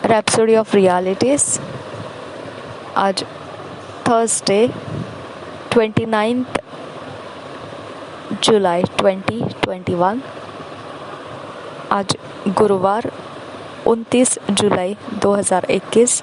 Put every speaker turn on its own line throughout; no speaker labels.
Rhapsody of realities. आज Thursday 29 जुलाई 2021। आज गुरुवार 29 जुलाई 2021।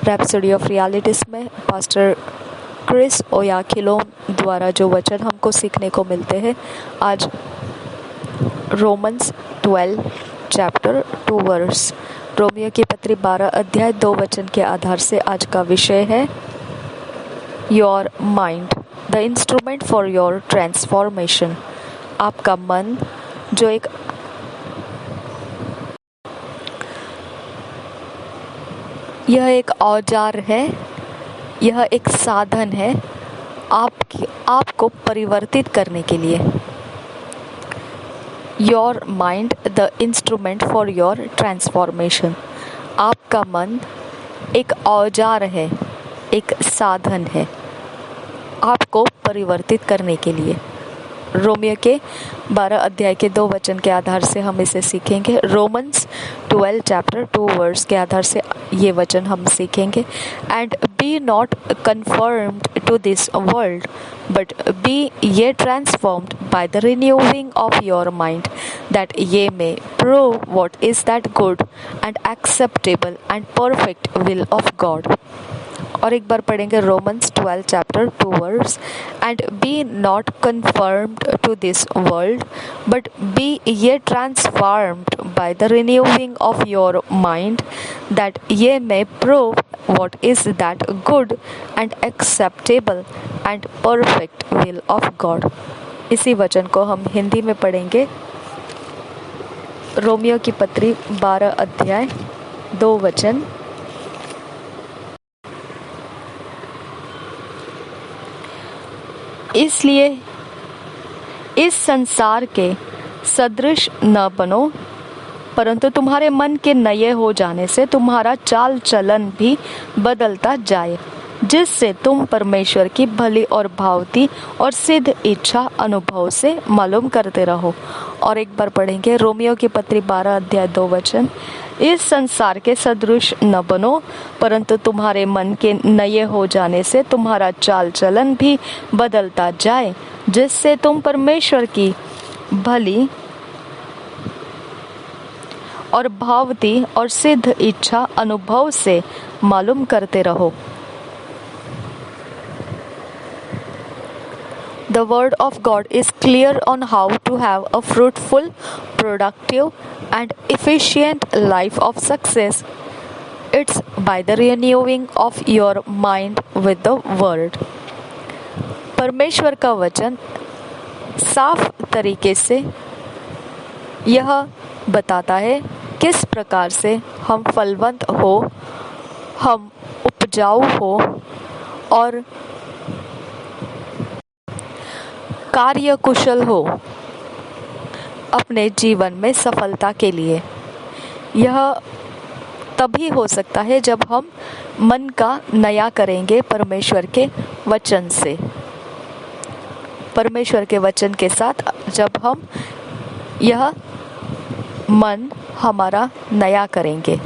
रैप्सोडी ऑफ रियलिटीज़ में पास्टर क्रिस ओयाखिलोम द्वारा जो वचन हमको सीखने को मिलते हैं, आज रोमन्स 12 चैप्टर 2 वर्स, रोमियो की पत्री 12 अध्याय 2 वचन के आधार से आज का विषय है your mind, the instrument for your transformation. आपका मन जो यह एक औजार है, यह एक साधन है आपको परिवर्तित करने के लिए। Your mind the instrument for your transformation. आपका मन एक औजार है, एक साधन है आपको परिवर्तित करने के लिए। रोमियो के 12 अध्याय के 2 वचन के आधार से हम इसे सीखेंगे। रोमन्स 12 चैप्टर 2 वर्स के आधार से ये वचन हम सीखेंगे। And be not conformed to this world but be ye transformed by the renewing of your mind that ye may prove what is that good and acceptable and perfect will of God. और एक बार पढ़ेंगे Romans 12 chapter 2 verse. And be not conformed to this world but be ye transformed by the renewing of your mind that ye may prove what is that good and acceptable and perfect will of God. इसी वचन को हम हिंदी में पढ़ेंगे। Romeo की पत्री 12 अध्याय 2 वचन। इसलिए इस संसार के सदृश न बनो, परंतु तुम्हारे मन के नए हो जाने से तुम्हारा चाल चलन भी बदलता जाए, जिससे तुम परमेश्वर की भली और भावती और सिद्ध इच्छा अनुभव से मालूम करते रहो। और एक बार पढ़ेंगे रोमियो की पत्री 12 अध्याय 2 वचन। इस संसार के सदृश न बनो, परंतु तुम्हारे मन के नए हो जाने से तुम्हारा चाल चलन भी बदलता जाए, जिससे तुम परमेश्वर की भली और भावती और सिद्ध इच्छा अनुभव से मालूम करते रहो। The word of God is clear on how to have a fruitful, productive, and efficient life of success. It's by the renewing of your mind with the word. परमेश्वर का वचन साफ तरीके से यह बताता है किस प्रकार से हम फलवंत हो, हम उपजाऊ हो और कार्यकुशल हो अपने जीवन में सफलता के लिए। यह तभी हो सकता है जब हम मन का नया करेंगे परमेश्वर के वचन से, परमेश्वर के वचन के साथ जब हम यह मन हमारा नया करेंगे।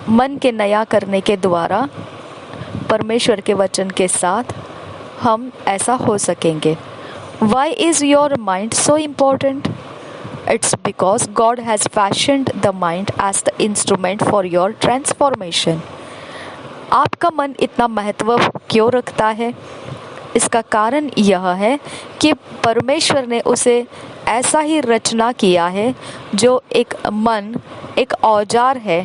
मन के नया करने के द्वारा परमेश्वर के वचन के साथ हम ऐसा हो सकेंगे। Why is your mind so important? It's because God has fashioned the mind as the instrument for your transformation. आपका मन इतना महत्व क्यों रखता है? इसका कारण यह है कि परमेश्वर ने उसे ऐसा ही रचना किया है, जो एक मन एक औजार है,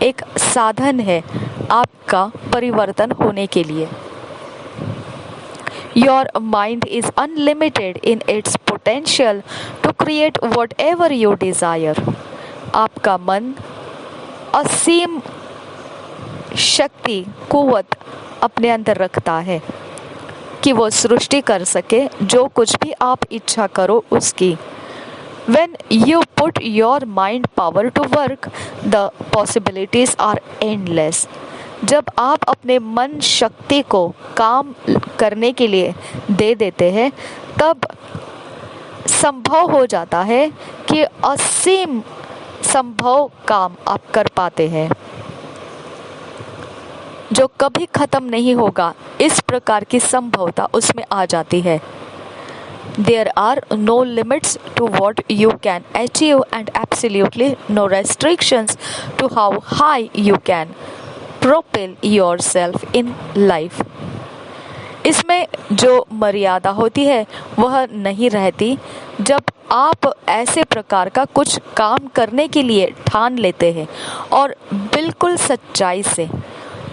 एक साधन है आपका परिवर्तन होने के लिए। Your mind is unlimited in its potential to create whatever you desire. आपका मन असीम शक्ति, कुव्वत अपने अंदर रखता है कि वो सृष्टि कर सके जो कुछ भी आप इच्छा करो उसकी। When you put your mind power to work, the possibilities are endless. जब आप अपने मन शक्ति को काम करने के लिए दे देते हैं, तब संभव हो जाता है कि असीम संभव काम आप कर पाते हैं जो कभी खत्म नहीं होगा, इस प्रकार की संभवता उसमें आ जाती है। There are no limits to what you can achieve and absolutely no restrictions to how high you can propel yourself in life. इसमें जो मर्यादा होती है वह नहीं रहती जब आप ऐसे प्रकार का कुछ काम करने के लिए ठान लेते हैं और बिल्कुल सच्चाई से,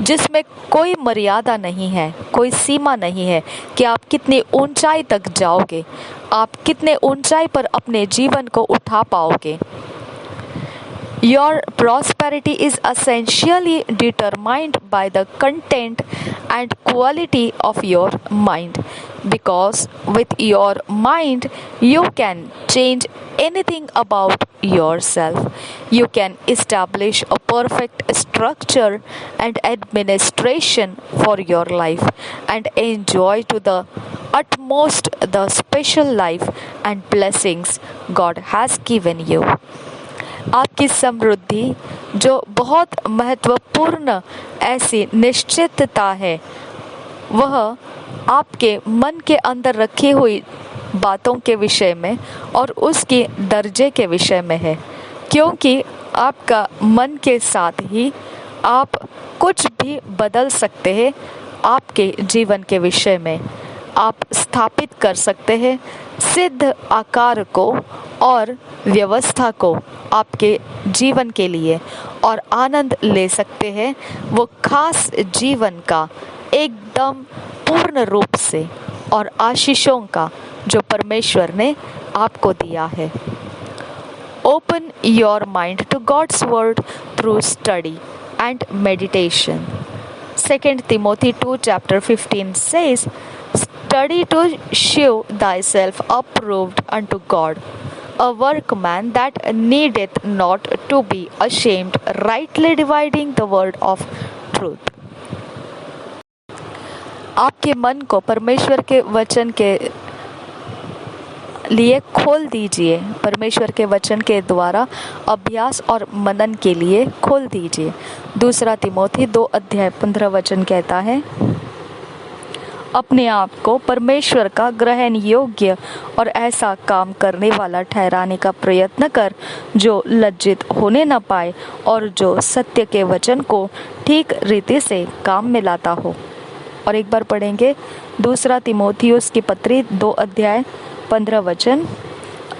जिसमें कोई मर्यादा नहीं है, कोई सीमा नहीं है कि आप कितनी ऊंचाई तक जाओगे, आप कितने ऊंचाई पर अपने जीवन को उठा पाओगे। Your prosperity is essentially determined by the content and quality of your mind, because with your mind you can change anything about yourself. You can establish a perfect structure and administration for your life and enjoy to the utmost the special life and blessings God has given you. आपकी समृद्धि जो बहुत महत्वपूर्ण ऐसी निश्चितता है, वह आपके मन के अंदर रखी हुई बातों के विषय में और उसके दर्जे के विषय में है, क्योंकि आपका मन के साथ ही आप कुछ भी बदल सकते हैं। आपके जीवन के विषय में आप स्थापित कर सकते हैं सिद्ध आकार को और व्यवस्था को आपके जीवन के लिए, और आनंद ले सकते हैं वो खास जीवन का एकदम पूर्ण रूप से और आशीषों का जो परमेश्वर ने आपको दिया है। Open your mind to God's word through study and meditation. 2 Timothy 2:15 says, Study to show thyself approved unto God, a workman that needeth not to be ashamed, rightly dividing the word of truth. आपके मन को परमेश्वर के वचन के लिए खोल दीजिए, परमेश्वर के वचन के द्वारा अभ्यास और मनन के लिए खोल दीजिए। 2 तिमोथी 2:15 कहता है, अपने आप को परमेश्वर का ग्रहण योग्य और ऐसा काम करने वाला ठहराने का प्रयत्न कर जो लज्जित होने न पाए और जो सत्य के वचन को ठीक रीति से काम में लाता हो। और एक बार पढ़ेंगे 2 तिमोथियुस की पत्री 2:15,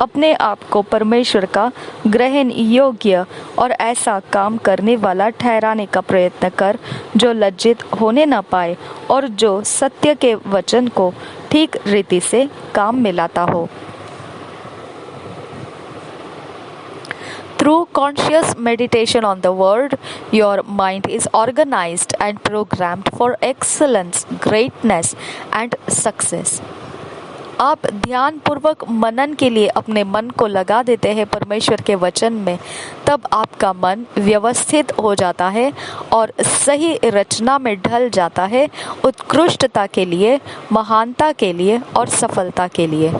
अपने आप को परमेश्वर का ग्रहण योग्य और ऐसा काम करने वाला ठहराने का प्रयत्न कर जो लज्जित होने न पाए और जो सत्य के वचन को ठीक रीति से काम में लाता हो। Through conscious meditation on the word, your mind is organized and programmed for excellence, greatness and success. आप ध्यान पूर्वक मनन के लिए अपने मन को लगा देते हैं परमेश्वर के वचन में, तब आपका मन व्यवस्थित हो जाता है और सही रचना में ढल जाता है, उत्कृष्टता के लिए, महानता के लिए और सफलता के लिए।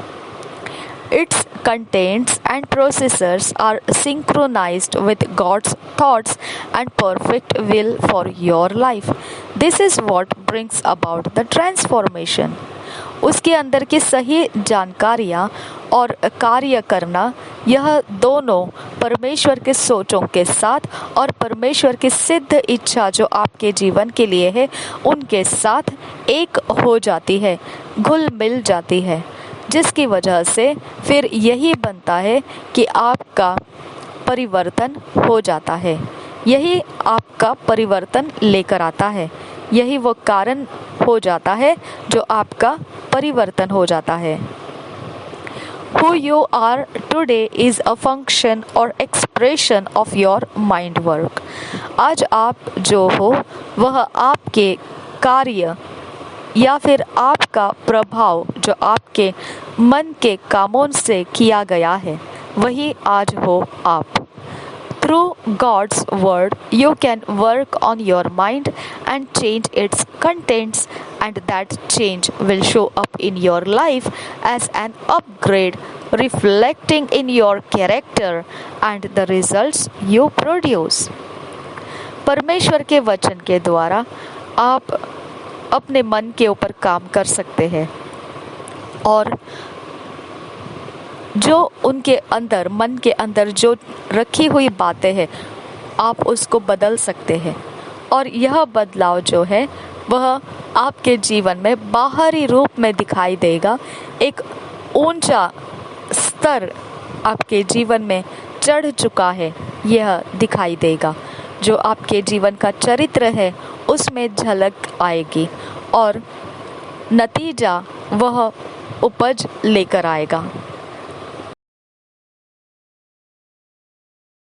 Its contents and processors are synchronized with God's thoughts and perfect will for your life. This is what brings about the transformation. उसके अंदर की सही जानकारियाँ और कार्य करना, यह दोनों परमेश्वर के सोचों के साथ और परमेश्वर की सिद्ध इच्छा जो आपके जीवन के लिए है उनके साथ एक हो जाती है, घुल मिल जाती है, जिसकी वजह से फिर यही बनता है कि आपका परिवर्तन हो जाता है। यही आपका परिवर्तन लेकर आता है, यही वो कारण हो जाता है जो आपका परिवर्तन हो जाता है। Who you are today is a function or expression of your mind work. आज आप जो हो वह आपके कार्य या फिर आपका प्रभाव जो आपके मन के कामों से किया गया है, वही आज हो आप। Through God's word, you can work on your mind and change its contents, and that change will show up in your life as an upgrade, reflecting in your character and the results you produce. परमेश्वर के वचन के द्वारा आप अपने मन के ऊपर काम कर सकते हैं और जो उनके अंदर, मन के अंदर जो रखी हुई बातें हैं, आप उसको बदल सकते हैं। और यह बदलाव जो है वह आपके जीवन में बाहरी रूप में दिखाई देगा। एक ऊंचा स्तर आपके जीवन में चढ़ चुका है, यह दिखाई देगा। जो आपके जीवन का चरित्र है उसमें झलक आएगी और नतीजा वह उपज लेकर आएगा।